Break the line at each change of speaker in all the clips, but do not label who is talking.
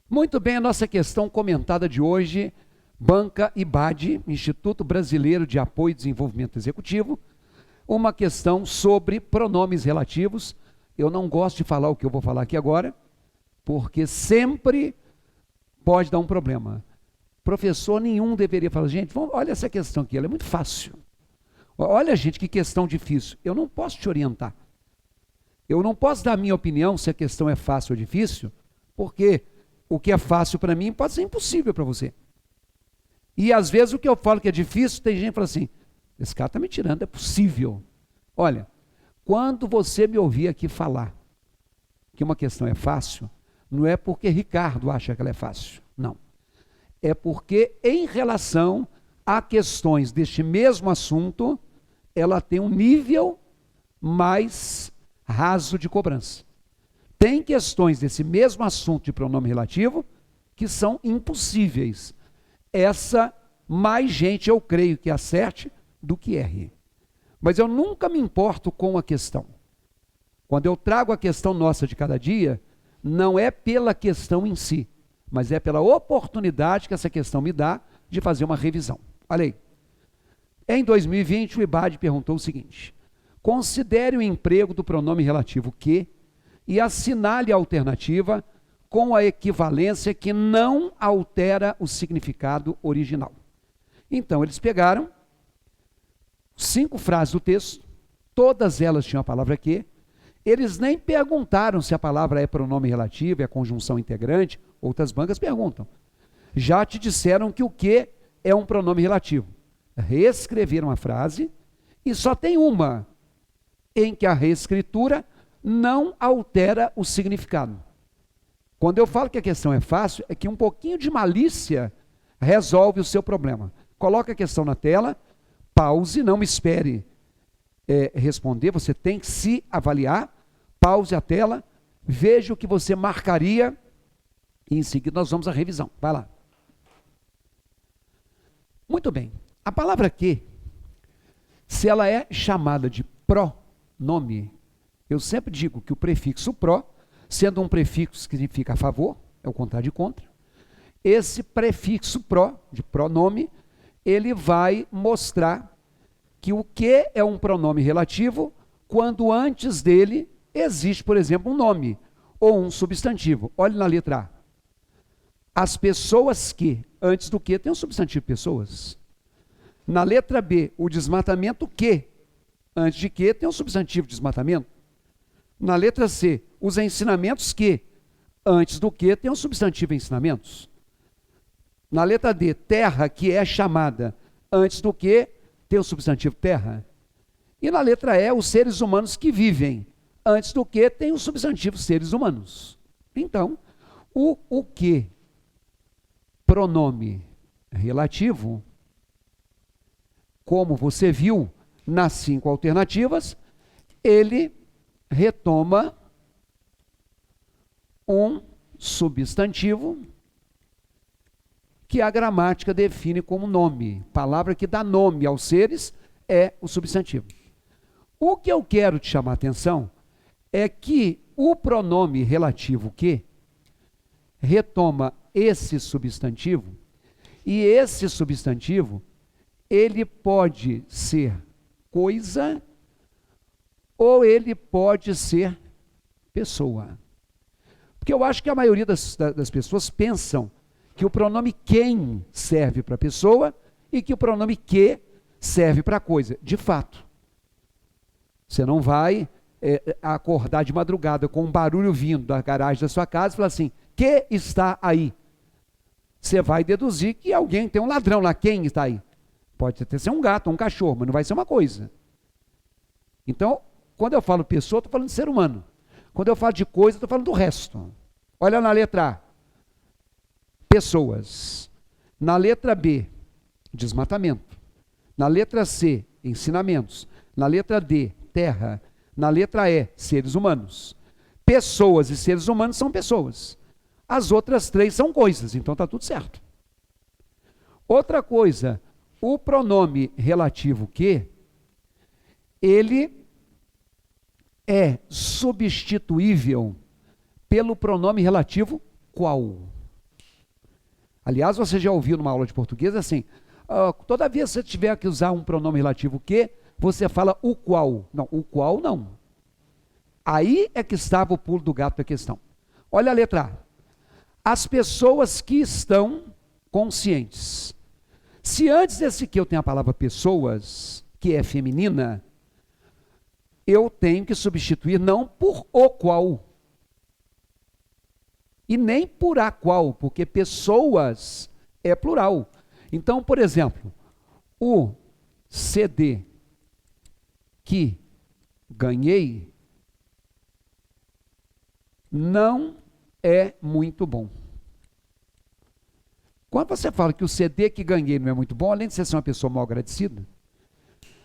Muito bem, a nossa questão comentada de hoje, Banca IBAD, Instituto Brasileiro de Apoio e Desenvolvimento Executivo, uma questão sobre pronomes relativos. Eu não gosto de falar o que eu vou falar aqui agora, porque sempre pode dar um problema. Professor nenhum deveria falar, gente, olha essa questão aqui, ela é muito fácil. Olha, gente, que questão difícil. Eu não posso te orientar. Eu não posso dar a minha opinião se a questão é fácil ou difícil, porque o que é fácil para mim pode ser impossível para você. E às vezes o que eu falo que é difícil, tem gente que fala assim, esse cara está me tirando, é possível. Olha, quando você me ouvir aqui falar que uma questão é fácil, não é porque Ricardo acha que ela é fácil, não. É porque em relação a questões deste mesmo assunto, ela tem um nível mais raso de cobrança. Tem questões desse mesmo assunto de pronome relativo que são impossíveis. Essa, mais gente eu creio que acerte do que erre. Mas eu nunca me importo com a questão. Quando eu trago a questão nossa de cada dia, não é pela questão em si, mas é pela oportunidade que essa questão me dá de fazer uma revisão. Olha aí. Em 2020, o IBAD perguntou o seguinte: considere o emprego do pronome relativo que e assinale a alternativa com a equivalência que não altera o significado original. Então, eles pegaram 5 frases do texto, todas elas tinham a palavra que, eles nem perguntaram se a palavra é pronome relativo, é conjunção integrante, outras bancas perguntam. Já te disseram que o que é um pronome relativo. Reescreveram a frase e só tem uma em que a reescritura não altera o significado. Quando eu falo que a questão é fácil, é que um pouquinho de malícia resolve o seu problema. Coloque a questão na tela, pause, não me espere responder, você tem que se avaliar, pause a tela, veja o que você marcaria e em seguida nós vamos à revisão. Vai lá. Muito bem. A palavra que, se ela é chamada de pronome, eu sempre digo que o prefixo pró, sendo um prefixo que significa a favor, é o contrário de contra, esse prefixo pró, de pronome, ele vai mostrar que o que é um pronome relativo quando antes dele existe, por exemplo, um nome ou um substantivo. Olhe na letra A. As pessoas que, antes do que, tem um substantivo pessoas. Na letra B, o desmatamento que, antes de que, tem um substantivo desmatamento. Na letra C, os ensinamentos que, antes do que, tem um substantivo ensinamentos. Na letra D, terra que é chamada, antes do que, tem o substantivo terra. E na letra E, os seres humanos que vivem, antes do que, tem o substantivo seres humanos. Então, o que, pronome relativo, como você viu nas 5 alternativas, ele retoma um substantivo que a gramática define como nome. Palavra que dá nome aos seres é o substantivo. O que eu quero te chamar a atenção é que o pronome relativo que retoma esse substantivo, e esse substantivo, ele pode ser coisa ou ele pode ser pessoa. Porque eu acho que a maioria das pessoas pensam que o pronome quem serve para pessoa e que o pronome que serve para coisa. De fato, você não vai acordar de madrugada com um barulho vindo da garagem da sua casa e falar assim, que está aí? Você vai deduzir que alguém tem um ladrão lá, quem está aí? Pode até ser um gato, um cachorro, mas não vai ser uma coisa. Então, quando eu falo pessoa, estou falando de ser humano. Quando eu falo de coisa, estou falando do resto. Olha na letra A. Pessoas. Na letra B, desmatamento. Na letra C, ensinamentos. Na letra D, terra. Na letra E, seres humanos. Pessoas e seres humanos são pessoas. As outras 3 são coisas, então está tudo certo. Outra coisa, o pronome relativo que, ele é substituível pelo pronome relativo qual. Aliás, você já ouviu numa aula de português assim, toda vez que você tiver que usar um pronome relativo que, você fala o qual. Não, o qual não. Aí é que estava o pulo do gato da questão. Olha a letra A. As pessoas que estão conscientes. Se antes desse que eu tenho a palavra pessoas, que é feminina, eu tenho que substituir não por o qual, e nem por a qual, porque pessoas é plural. Então, por exemplo, o CD que ganhei não é muito bom. Quando você fala que o CD que ganhei não é muito bom, além de você ser uma pessoa mal agradecida,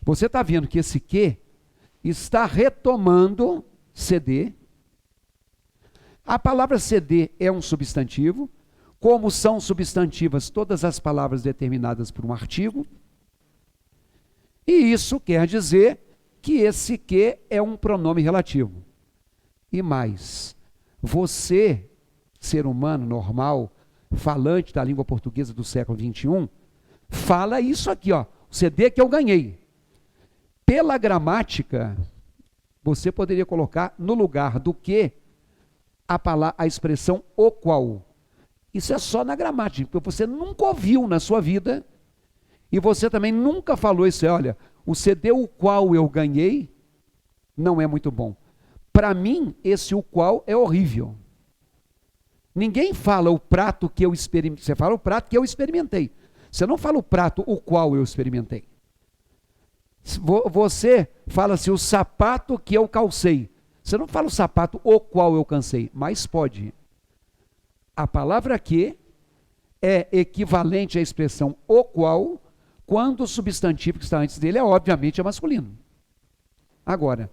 você está vendo que esse que está retomando CD. A palavra CD é um substantivo, como são substantivas todas as palavras determinadas por um artigo, e isso quer dizer que esse que é um pronome relativo. E mais, você, ser humano normal, falante da língua portuguesa do século XXI, fala isso aqui, ó, o CD que eu ganhei. Pela gramática, você poderia colocar no lugar do que a expressão o qual. Isso é só na gramática, porque você nunca ouviu na sua vida, e você também nunca falou isso, olha, o CD o qual eu ganhei não é muito bom. Para mim, esse o qual é horrível. Ninguém fala o prato que eu experimentei, você fala o prato que eu experimentei. Você não fala o prato o qual eu experimentei. Você fala assim, o sapato que eu calcei. Você não fala o sapato o qual eu cansei, mas pode. A palavra que é equivalente à expressão o qual, quando o substantivo que está antes dele obviamente é masculino. Agora,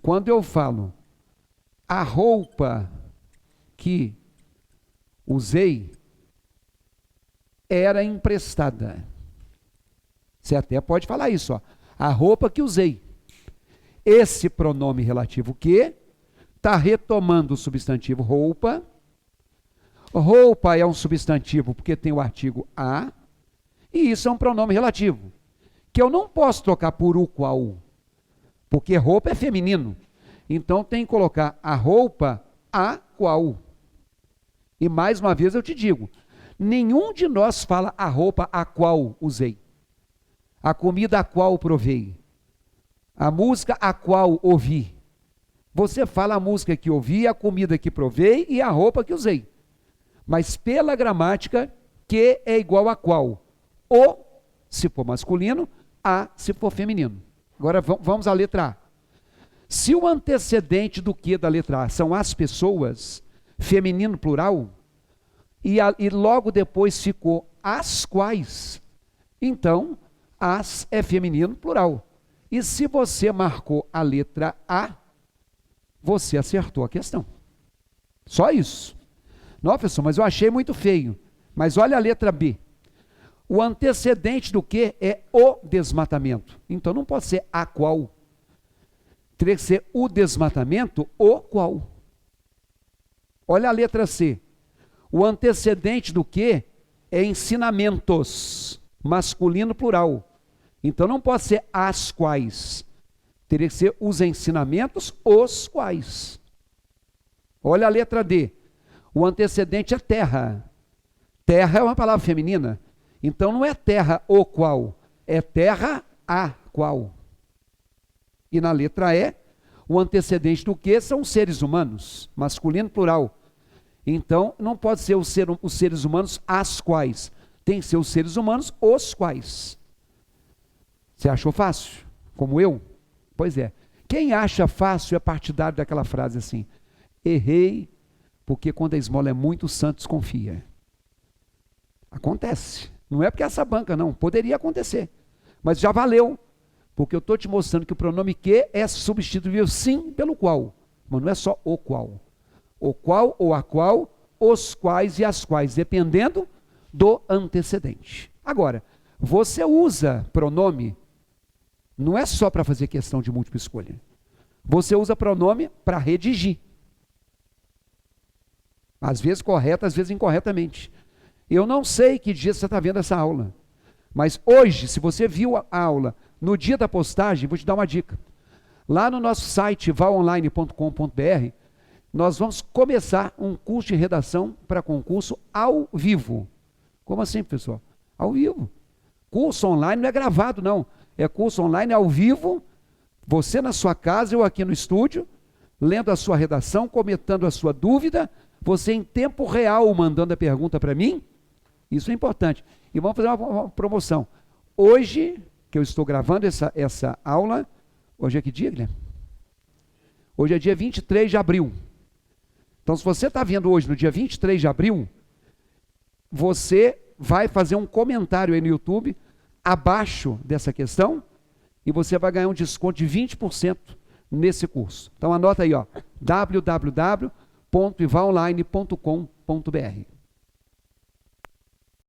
quando eu falo a roupa que usei era emprestada. Você até pode falar isso, ó. A roupa que usei. Esse pronome relativo que está retomando o substantivo roupa. Roupa é um substantivo porque tem o artigo a, e isso é um pronome relativo, que eu não posso trocar por o qual, porque roupa é feminino. Então tem que colocar a roupa a qual. E mais uma vez eu te digo, nenhum de nós fala a roupa a qual usei, a comida a qual provei, a música a qual ouvi. Você fala a música que ouvi, a comida que provei e a roupa que usei. Mas pela gramática, que é igual a qual? O, se for masculino, a, se for feminino. Agora vamos à letra A. Se o antecedente do que da letra A são as pessoas, feminino plural, e logo depois ficou as quais, então as é feminino plural. E se você marcou a letra A, você acertou a questão. Só isso. Não, professor, mas eu achei muito feio. Mas olha a letra B. O antecedente do que é o desmatamento. Então não pode ser a qual. Teria que ser o desmatamento, o qual. Olha a letra C. O antecedente do que é ensinamentos, masculino plural. Então não pode ser as quais. Teria que ser os ensinamentos, os quais. Olha a letra D. O antecedente é terra. Terra é uma palavra feminina. Então não é terra o qual, é terra a qual. E na letra E, o antecedente do que são os seres humanos, masculino plural. Então não pode ser os seres humanos as quais. Tem que ser os seres humanos os quais. Você achou fácil? Como eu? Pois é. Quem acha fácil é partidário daquela frase assim: errei, porque quando a esmola é muito, o santo desconfia. Acontece. Não é porque essa banca, não. Poderia acontecer. Mas já valeu. Porque eu estou te mostrando que o pronome que é substituível sim pelo qual. Mas não é só o qual. O qual ou a qual, os quais e as quais, dependendo do antecedente. Agora, você usa pronome, não é só para fazer questão de múltipla escolha. Você usa pronome para redigir. Às vezes correto, às vezes incorretamente. Eu não sei que dia você está vendo essa aula, mas hoje, se você viu a aula no dia da postagem, vou te dar uma dica. Lá no nosso site, valonline.com.br, nós vamos começar um curso de redação para concurso ao vivo. Como assim, pessoal? Ao vivo. Curso online não é gravado, não. É curso online ao vivo, você na sua casa, eu aqui no estúdio, lendo a sua redação, comentando a sua dúvida, você em tempo real mandando a pergunta para mim. Isso é importante. E vamos fazer uma promoção. Hoje, que eu estou gravando essa aula, hoje é que dia, Guilherme? Hoje é dia 23 de abril. Então, se você está vendo hoje, no dia 23 de abril, você vai fazer um comentário aí no YouTube, abaixo dessa questão, e você vai ganhar um desconto de 20% nesse curso. Então, anota aí, ó, www.ivalonline.com.br.